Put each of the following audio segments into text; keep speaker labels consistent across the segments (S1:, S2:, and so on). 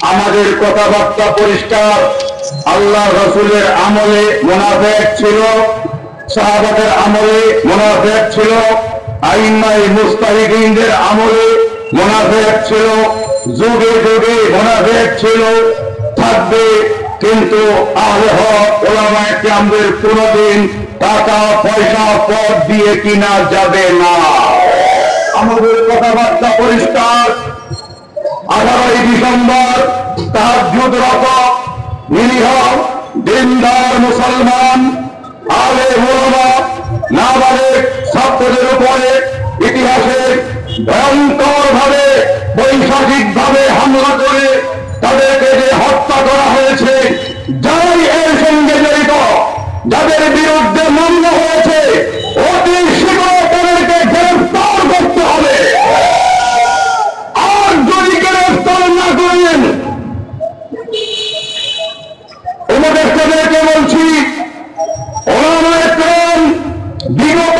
S1: আমাদের কথাবার্তা পরিষ্কার। আল্লাহ রসুলের আমলে মুনাফিক ছিল, সাহাবাদের আমলে মুনাফিক ছিল, আইম্মায়ে মুজতাহিদিনদের আমলে মুনাফিক ছিল, যুগে যুগে মুনাফিক ছিল, থাকবে। কিন্তু আহলে হক উলামায়ে কিরামদের কোনদিন টাকা পয়সা পদ দিয়ে কিনা যাবে না। আমাদের কথাবার্তা পরিষ্কার। 18ই ডিসেম্বর তাহাজ্জুদরত নিরীহ দিনদার মুসলমান আলেম ওলামা নাবালিগ ছাত্রদের উপরে ইতিহাসে ভয়ঙ্কর ভাবে বৈশ্বিক ভাবে হামলা করে তাদেরকে যে হত্যা করা হয়েছে, যারাই এর সঙ্গে জড়িত, যাদের বিরুদ্ধে মামলা হয়েছে, অতি শীঘ্র তাদেরকে গ্রেফতার করতে হবে। আর যদি গ্রেফতার না করেন, উপদেষ্টাদেরকে বলছি, ওলামায়ে কেরাম বিগত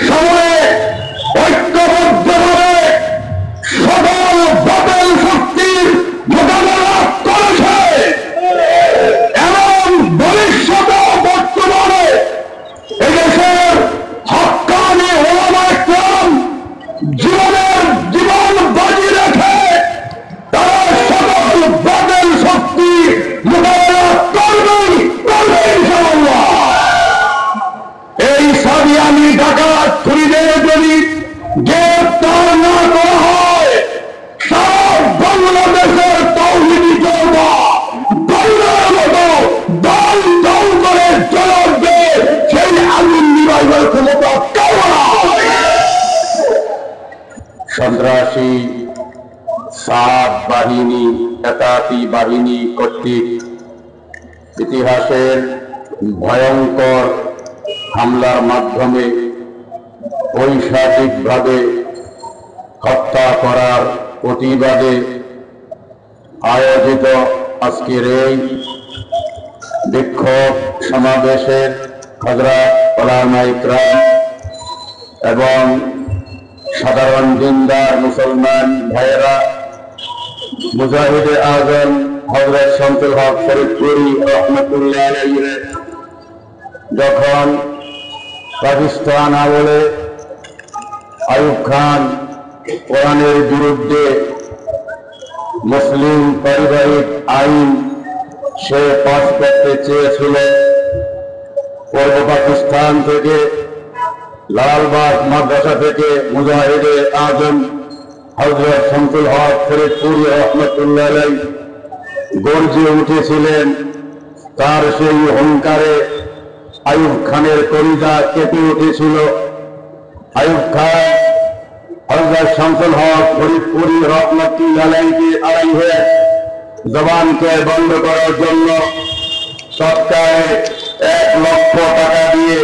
S1: সময়ে ঐক্যবদ্ধভাবে সকল বাতিল শক্তির মোকাবেলা করেছে এবং ভবিষ্যতে বর্তমানে এদেশের হক্কানি ওলামায়ে কেরাম জীবন বাজি রেখে তারা সকল বাতিল শক্তি মোকাবেলা করবে ইনশাআল্লাহ। এই সাদিয়ানি ডাকাত খুনিদের যদি গ্রেফতার না করা হয়, সারা বাংলাদেশের তাওহীদি জনতা বাংলার মতো দল দল করে জ্বলবে, সেই আগুন নিভাইবার ক্ষমতা কারো নাই। সন্ত্রাসী সাদ বাহিনী, একাতি বাহিনী কর্তৃক ইতিহাসের ভয়ঙ্কর হামলার মাধ্যমে ঐশাসিকভাবে হত্যা করার প্রতিবাদে আয়োজিত আজকের এই বিক্ষোভ সমাবেশের হযরত উলামায়ে কেরাম এবং সাধারণ দিনদার মুসলমান ভাইয়েরা, মুজাহিদে আজম হযরত শামসুল হক ফরিদপুরি রাহমাতুল্লাহ আলাইহি যখন পাকিস্তান আমলে আইয়ুব খান কোরআনের বিরুদ্ধে মুসলিম পারিবারিক আইন সে পাস করতে চেয়েছিল, পূর্ব পাকিস্তান থেকে লালবাগ মাদ্রাসা থেকে মুজাহিদে আজম হযরত শামসুল হক ফরিদপুরি রাহমাতুল্লাহ আলাইহি গর্জে উঠেছিলেন। তার সেই হুঙ্কারে আইয়ুব খানের কলিজা কেঁপে উঠেছিল। আইয়ুব খান হযরত শামসুল হক ফরিদপুরি রাহমাতুল্লাহ আলাইহি জবানকে বন্ধ করার জন্য সরকারে 1 লক্ষ টাকা দিয়ে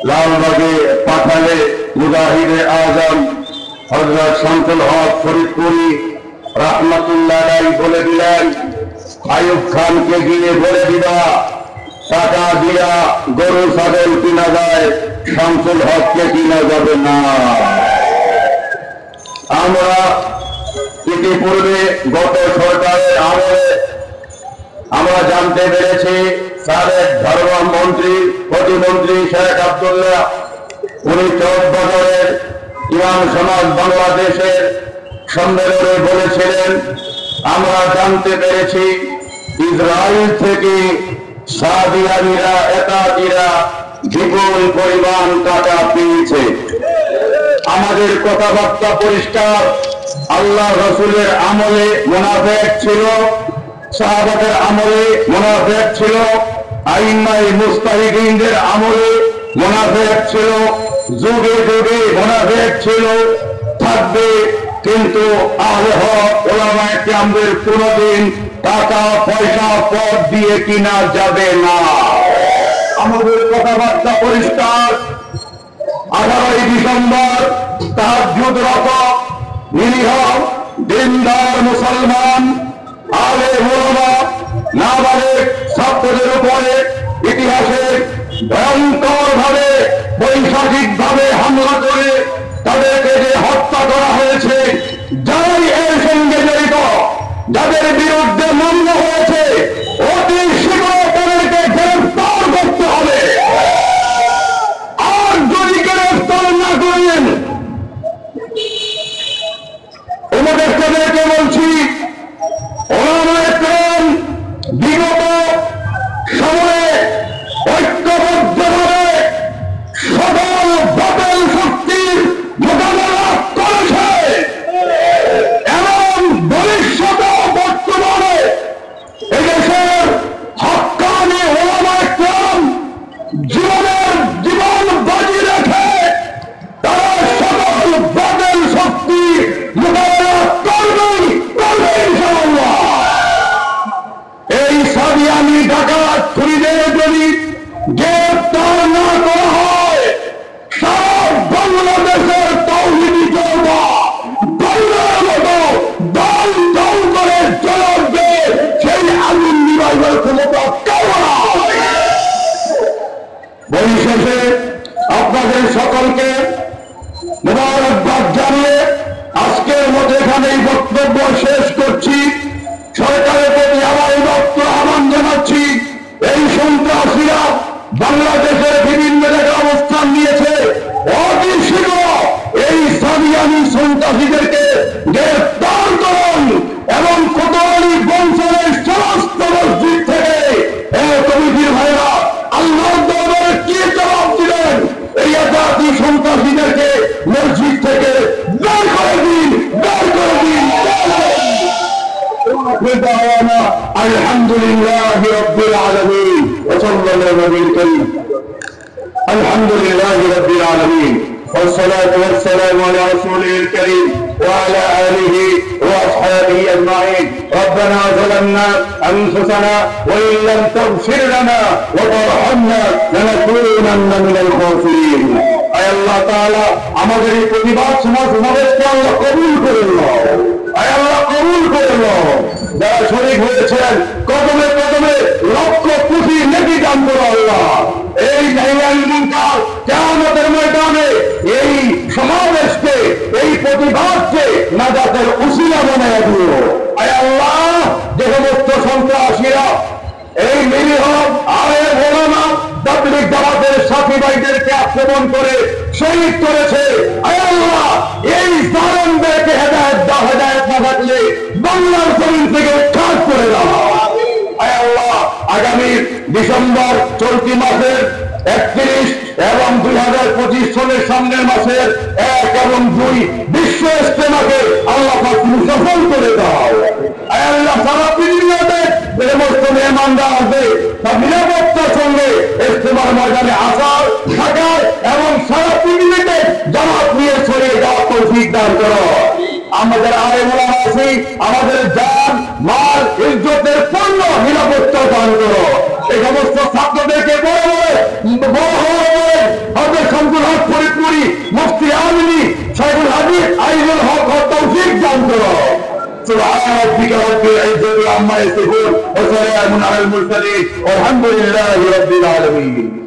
S1: লালবাগে পাঠালে মুজাহিদে আজম হযরত শামসুল হক ফরিদপুরি রাহমাতুল্লাহ আলাইহি বলে দিলেন, আইয়ুব খানকে গিয়ে বলে দিবা টাকা দিয়া গরু ছাগল কিনা যায়, শামসুল হককে কিনা যাবে না। আমরা ইতিপূর্বে গত সরকারের আমলে আমরা জানতে পেরেছি সাবেক ধর্মমন্ত্রী প্রতিমন্ত্রী শেখ আব্দুল্লাহ, উনি চৌদ্দগড়ের ইমাম সমাজ বাংলাদেশের সম্মেলনে বলেছিলেন, আমরা জানতে পেরেছি ইসরায়েল থেকে সাদিয়ানিরা একাতিরা বিপুল পরিমাণ টাকা পেয়েছে। আমাদের কথাবার্তা পরিষ্কার। আল্লাহ রসুলের আমলে মুনাফিক ছিল, সাহাবাদের আমলে মুনাফিক ছিল, আইম্মায়ে মুজতাহিদিনদের আমলে মুনাফিক ছিল, যুগে যুগে মুনাফিক ছিল, থাকবে। কিন্তু আহলে হক উলামায়ে কিরামদের কোনদিন টাকা পয়সা পদ দিয়ে কিনা যাবে না। আমাদের কথাবার্তা পরিষ্কার। 18ই ডিসেম্বর তাহাজ্জুদরত নিরীহ দিনদার মুসলমান আলেম ওলামা নাবালিগ ছাত্রদের উপরে ইতিহাসে ভয়ঙ্কর ভাবে বৈশ্বিক ভাবে হামলা করে তাদেরকে যে হত্যা করা হয়েছে, যারাই এর সঙ্গে জড়িত, যাদের বিরুদ্ধে মামলা হয়েছে অতি শীঘ্র তাদেরকে গ্রেফতার করতে হবে। আর যদি গ্রেফতার না করেন, উপদেষ্টাদেরকে বলছি, ওলামায়ে কেরাম বিগত সময়ে ঐক্যবদ্ধভাবে সকল বাতিল শক্তির মোকাবেলা করেছে এবং ভবিষ্যতে বর্তমানে এদেশের হক্কানি ওলামায়ে কেরাম জীবন বাজি রেখে তারা সকল বাতিল শক্তি মোকাবেলা করবেই ইনশাআল্লাহ। এই সাদিয়ানি ডাকাত খুনিদের যদি গ্রেফতার না করা হয়, সারা বাংলাদেশের তাওহীদি জনতা বাংলার মতো দল দল করে জ্বলবে, সেই আগুন নিভাইবার ক্ষমতা কারো নাই। পরিশেষে আপনাদের সকলকে মুবারকবাদ জানিয়ে আজকের মতো এখানেই বক্তব্য শেষ করছি। সরকারের প্রতি আমার রক্ত আহ্বান জানাচ্ছি, এই সন্ত্রাসীরা বাংলাদেশের বিভিন্ন জায়গায় অবস্থান নিয়েছে, অতি শীঘ্র এই সাদিয়ানি সন্ত্রাসীদেরকে গ্রেফতার করুন এবং কোতোয়ালি বংশের সমস্ত মসজিদ থেকে কমিটির ভাইরা আল্লাহর দরবারে কি জবাব দিলেন, এই জাতি সন্ত্রাসীদেরকে মসজিদ থেকে বের করে দিন, বের করে দিন। আলহামদুলিল্লাহি রাব্বিল আলামিন ওয়া সাল্লাল্লাহু আলাইহি কারীম। আলহামদুলিল্লাহি রাব্বিল আলামিন والصلاة والسلام على رسوله الكريم وعلى آله وأصحابه أجمعين. ربنا ظلمنا أنفسنا وإن لم تغفر لنا وترحمنا لنكونن من الخاسرين. আয় আল্লাহ তাআলা আমাদের এই প্রতিবাদ সমাবেশকে আল্লাহ কবুল করে নাও, আয় আল্লাহ কবুল করে নাও। যারা শরীক হয়েছেন কদমে কদমে লক্ষ কোটি নেকি দান করো আল্লাহ। এই কিয়ামতের ময়দানে এই সমাবেশকে, এই প্রতিবাদকে নাজাতের উসিলা বানায় দিও। আয় আল্লাহ, যে সমস্ত সন্ত্রাসীরা এই নিরীহ আলেম ওলামা তাবলীগ জামাতের সাথী ভাইদেরকে আক্রমণ করে শহীদ করেছে, আয় আল্লাহ এই জালেমদেরকে হেদায়েত দাও, হেদায়েত না থাকলে বাংলার জমিন থেকে উৎখাত করে দাও। আয় আল্লাহ, আগামী ডিসেম্বর চলতি মাসের 31 এবং 2025 সালের সামনের মাসের 1 এবং 2 বিশ্ব ইজতেমাকে আল্লাহ পাক সফল করে দাও। আয় আল্লাহ, সারা পৃথিবীতে যে সমস্ত মেহমানরা আসবে তা নিরাপত্তার সঙ্গে ইজতেমার ময়দানে আসার, থাকার এবং সারা পৃথিবীতে জামাত নিয়ে ছড়িয়ে যাওয়ার তৌফিক দান করো। আমাদের আলেম ওলামা আছি, আমাদের জান মাল ইজ্জতের পূর্ণ নিরাপত্তা দান করো। এই সমস্ত ছাত্রদেরকে বড় হযরত শামসুল হক ফরিদপুরি, মুফতি আমিনী, শাইখুল হাদিস আইনুল হক তৌফিক দান করো। سبحان ربك رب العزة عما يصفون وسلام على المرسلين والحمد لله رب العالمين.